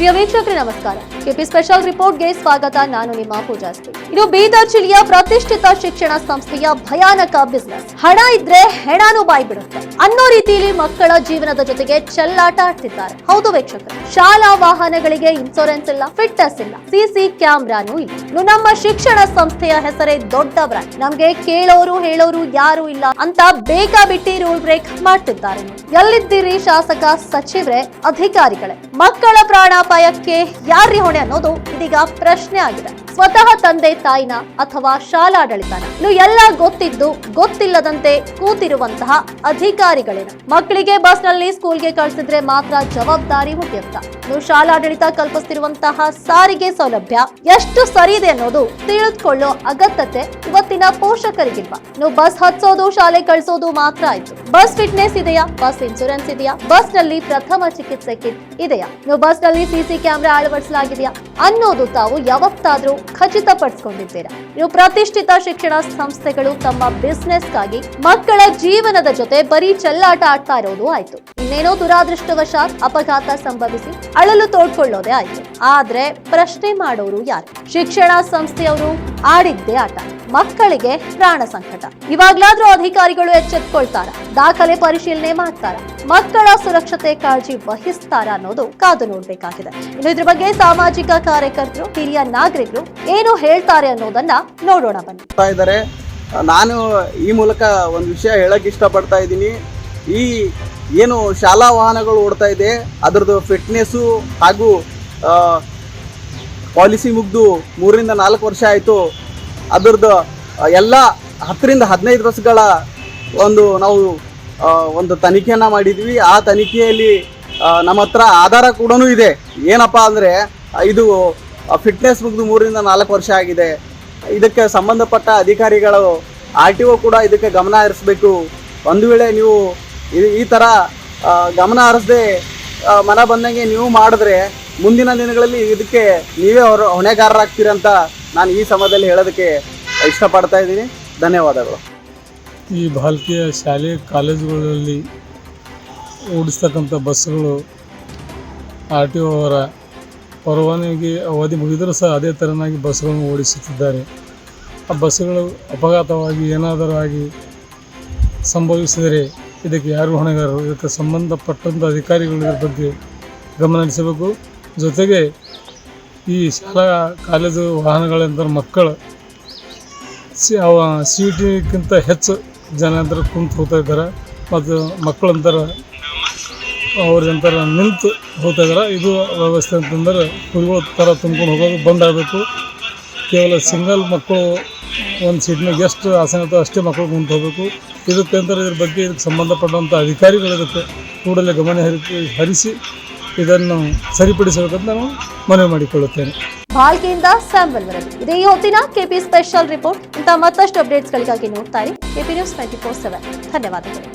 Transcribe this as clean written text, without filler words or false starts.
ಪ್ರಿಯ ವೀಕ್ಷಕರೇ ನಮಸ್ಕಾರ. KP special ರಿಪೋರ್ಟ್ಗೆ ಸ್ವಾಗತ. ನಾನು ನಿಮ್ಮ ಪೂಜಾಸ್ತಿ. ಇದು ಬೀದರ್ ಜಿಲ್ಲೆಯ ಪ್ರತಿಷ್ಠಿತ ಶಿಕ್ಷಣ ಸಂಸ್ಥೆಯ ಭಯಾನಕ ಬಿಸ್ನೆಸ್. ಹಣ ಇದ್ರೆ ಹೆಣಾನು ಬಾಯಿ ಬಿಡುತ್ತೆ ಅನ್ನೋ ರೀತಿಯಲ್ಲಿ ಮಕ್ಕಳ ಜೀವನದ ಜೊತೆಗೆ ಚೆಲ್ಲಾಟ ಆಡ್ತಿದ್ದಾರೆ. ಹೌದು ವೀಕ್ಷಕರೇ, ಶಾಲಾ ವಾಹನಗಳಿಗೆ ಇನ್ಶೂರೆನ್ಸ್ ಇಲ್ಲ, ಫಿಟ್ನೆಸ್ ಇಲ್ಲ, ಸಿಸಿ ಕ್ಯಾಮ್ರಾನೂ ಇಲ್ಲ. ಇನ್ನು ನಮ್ಮ ಶಿಕ್ಷಣ ಸಂಸ್ಥೆಯ ಹೆಸರೇ ದೊಡ್ಡ ಬ್ರ್ಯಾಂಡ್. ನಮ್ಗೆ ಕೇಳೋರು ಹೇಳೋರು ಯಾರು ಇಲ್ಲ ಅಂತ ಬೇಕಾಬಿಟ್ಟಿ ರೂಲ್ ಬ್ರೇಕ್ ಮಾಡ್ತಿದ್ದಾರೆ. ಎಲ್ಲಿದ್ದೀರಿ ಶಾಸಕ, ಸಚಿವರೇ, ಅಧಿಕಾರಿಗಳೇ? ಮಕ್ಕಳ ಪ್ರಾಣಾಪಾಯಕ್ಕೆ ಯಾರ್ರಿ ಹೊಣೆ ಅನ್ನೋದು ಇದೀಗ ಪ್ರಶ್ನೆ ಆಗಿದೆ. ಸ್ವತಃ ತಂದೆ ತಾಯಿನ ಅಥವಾ ಶಾಲಾಡಳಿತನ? ಇನ್ನು ಎಲ್ಲ ಗೊತ್ತಿದ್ದು ಗೊತ್ತಿಲ್ಲದಂತೆ ಕೂತಿರುವಂತಹ ಅಧಿಕಾರಿಗಳೇನ? ಮಕ್ಕಳಿಗೆ ಬಸ್ ನಲ್ಲಿ ಸ್ಕೂಲ್ಗೆ ಕಳಿಸಿದ್ರೆ ಮಾತ್ರ ಜವಾಬ್ದಾರಿ ಮುಖ್ಯಸ್ಥ. ಇನ್ನು ಶಾಲಾಡಳಿತ ಕಲ್ಪಿಸ್ತಿರುವಂತಹ ಸಾರಿಗೆ ಸೌಲಭ್ಯ ಎಷ್ಟು ಸರಿ ಇದೆ ಅನ್ನೋದು ತಿಳಿದುಕೊಳ್ಳೋ ಅಗತ್ಯತೆ ಇವತ್ತಿನ ಪೋಷಕರಿಗಿಲ್ವಾ? ಇನ್ನು ಬಸ್ ಹತ್ಸೋದು, ಶಾಲೆ ಕಳಿಸೋದು ಮಾತ್ರ ಆಯ್ತು. ಬಸ್ ಫಿಟ್ನೆಸ್ ಇದೆಯಾ? ಬಸ್ ಇನ್ಶೂರೆನ್ಸ್ ಇದೆಯಾ? ಬಸ್ ನಲ್ಲಿ ಪ್ರಥಮ ಚಿಕಿತ್ಸೆ ಕಿಟ್ ಇದೆಯಾ? ಇನ್ನು ಬಸ್ ನಲ್ಲಿ ಸಿಸಿ ಕ್ಯಾಮೆರಾ ಅಳವಡಿಸಲಾಗಿದೆಯಾ ಅನ್ನೋದು ತಾವು ಯಾವತ್ತಾದ್ರೂ ಖಚಿತಪಡಿಸಿಕೊಂಡಿದ್ದೀರಾ? ಇನ್ನು ಪ್ರತಿಷ್ಠಿತ ಶಿಕ್ಷಣ ಸಂಸ್ಥೆಗಳು ತಮ್ಮ ಬಿಸ್ನೆಸ್ಗಾಗಿ ಮಕ್ಕಳ ಜೀವನದ ಜೊತೆ ಬರೀ ಚೆಲ್ಲಾಟ ಆಡ್ತಾ ಇರೋದು ಆಯ್ತು. ಇನ್ನೇನೋ ದುರಾದೃಷ್ಟವಶಾತ್ ಅಪಘಾತ ಸಂಭವಿಸಿ ಅಳಲು ತೋಡ್ಕೊಳ್ಳೋದೇ ಆಯ್ತು. ಆದ್ರೆ ಪ್ರಶ್ನೆ ಮಾಡೋರು ಯಾರು? ಶಿಕ್ಷಣ ಸಂಸ್ಥೆಯವರು ಆಡಿದ್ದೇ ಆಟ. ಮಕ್ಕಳಿಗೆ ಪ್ರಾಣ ಸಂಕಟ. ಇವಾಗ್ಲಾದ್ರೂ ಅಧಿಕಾರಿಗಳು ಎಚ್ಚೆತ್ಕೊಳ್ತಾರ? ದಾಖಲೆ ಪರಿಶೀಲನೆ ಮಾಡ್ತಾರ? ಮಕ್ಕಳ ಸುರಕ್ಷತೆ ಕಾಳಜಿ ವಹಿಸ್ತಾರ ಅನ್ನೋದು ಕಾದು ನೋಡ್ಬೇಕಾಗಿದೆ. ಇನ್ನು ಇದ್ರ ಬಗ್ಗೆ ಸಾಮಾಜಿಕ ಕಾರ್ಯಕರ್ತರು, ಹಿರಿಯ ನಾಗರಿಕರು ಏನು ಹೇಳ್ತಾರೆ ಅನ್ನೋದನ್ನ ನೋಡೋಣ ಬನ್ನಿ. ನಾನು ಈ ಮೂಲಕ ಒಂದು ವಿಷಯ ಹೇಳಕ್ ಇಷ್ಟಪಡ್ತಾ ಇದ್ದೀನಿ. ಈ ಏನು ಶಾಲಾ ವಾಹನಗಳು ಓಡ್ತಾ ಇದೆ ಅದರದ್ದು ಫಿಟ್ನೆಸ್ಸು ಹಾಗೂ ಪಾಲಿಸಿ ಮುಗ್ದು 3 ರಿಂದ 4 ವರ್ಷ ಆಯಿತು. ಅದರದ್ದು ಎಲ್ಲ 10 ರಿಂದ 15 ವರ್ಷಗಳ ನಾವು ಒಂದು ತನಿಖೆಯನ್ನು ಮಾಡಿದ್ವಿ. ಆ ತನಿಖೆಯಲ್ಲಿ ನಮ್ಮ ಹತ್ರ ಆಧಾರ ಕೂಡ ಇದೆ. ಏನಪ್ಪ ಅಂದರೆ ಇದು ಫಿಟ್ನೆಸ್ ಮುಗಿದು 3 ರಿಂದ 4 ವರ್ಷ ಆಗಿದೆ. ಇದಕ್ಕೆ ಸಂಬಂಧಪಟ್ಟ ಅಧಿಕಾರಿಗಳು RTO ಕೂಡ ಇದಕ್ಕೆ ಗಮನ ಹರಿಸಬೇಕು. ಒಂದು ವೇಳೆ ನೀವು ಈ ಥರ ಗಮನ ಹರಿಸದೆ ಮನ ಬಂದಂಗೆ ನೀವು ಮಾಡಿದ್ರೆ ಮುಂದಿನ ದಿನಗಳಲ್ಲಿ ಇದಕ್ಕೆ ನೀವೇ ಹೊಣೆಗಾರರಾಗ್ತೀರಿ ಅಂತ ನಾನು ಈ ಸಮಯದಲ್ಲಿ ಹೇಳೋದಕ್ಕೆ ಇಷ್ಟಪಡ್ತಾ ಇದ್ದೀನಿ. ಧನ್ಯವಾದಗಳು. ಈ ಬಾಲಕಿಯ ಶಾಲೆ ಕಾಲೇಜುಗಳಲ್ಲಿ ಓಡಿಸ್ತಕ್ಕಂಥ ಬಸ್ಸುಗಳು RTO ಅವರ ಪರವಾನಗಿ ಅವಧಿ ಮುಗಿದರೂ ಸಹ ಅದೇ ಥರನಾಗಿ ಬಸ್ಸುಗಳನ್ನು ಓಡಿಸುತ್ತಿದ್ದಾರೆ. ಆ ಬಸ್ಸುಗಳು ಅಪಘಾತವಾಗಿ ಏನಾದರೂ ಆಗಿ ಸಂಭವಿಸಿದರೆ ಇದಕ್ಕೆ ಯಾರು ಹೊಣೆಗಾರರು? ಇದಕ್ಕೆ ಸಂಬಂಧಪಟ್ಟಂಥ ಅಧಿಕಾರಿಗಳು ಇದರ ಬಗ್ಗೆ ಗಮನ ಹರಿಸಬೇಕು. ಜೊತೆಗೆ ಈ ಶಾಲಾ ಕಾಲೇಜು ವಾಹನಗಳೆಂದರೆ ಮಕ್ಕಳು ಸೀಟಿಗಿಂತ ಹೆಚ್ಚು ಜನ ಅಂತರ ಕುಂತು ಹೋಗ್ತಾ ಇದ್ದಾರೆ ಮತ್ತು ಮಕ್ಕಳಂತರ ಅವ್ರಿಗಂತರ ನಿಂತು ಹೋಗ್ತಾ ಇದ್ದಾರೆ. ಇದು ವ್ಯವಸ್ಥೆ ಅಂತಂದರೆ ಕುರಿಗಳ ಥರ ತುಂಬ್ಕೊಂಡು ಹೋಗೋದು ಬಂದಾಗಬೇಕು. ಕೇವಲ ಸಿಂಗಲ್ ಮಕ್ಕಳು ಒಂದು ಸೀಟ್ನಾಗ ಎಷ್ಟು ಆಸನ ಇರ್ತವೆ ಅಷ್ಟೇ ಮಕ್ಕಳು ಕುಂತು ಹೋಗಬೇಕು. ಇದಕ್ಕಂತಾರೆ ಇದ್ರ ಬಗ್ಗೆ ಇದಕ್ಕೆ ಸಂಬಂಧಪಟ್ಟಂಥ ಅಧಿಕಾರಿಗಳು ಇದಕ್ಕೆ ಕೂಡಲೇ ಗಮನ ಹರಿಸಿ ಇದನ್ನು ಸರಿಪಡಿಸಬೇಕಂತ ನಾನು ಮನವಿ ಮಾಡಿಕೊಳ್ಳುತ್ತೇನೆ. ಬಾಲ್ಕೆಯಿಂದ ಸ್ಯಾಂಬಲ್ ವರದಿ. ಇದೇ ಈ ಹೊತ್ತಿನ ಕೆಪಿ ಸ್ಪೆಷಲ್ ರಿಪೋರ್ಟ್. ಇಂಥ ಮತ್ತಷ್ಟು ಅಪ್ಡೇಟ್ಸ್ಗಳಿಗಾಗಿ ನೋಡ್ತಾ ಇರಿ ಕೆಪಿ ನ್ಯೂಸ್ 24/7. ಧನ್ಯವಾದಗಳು.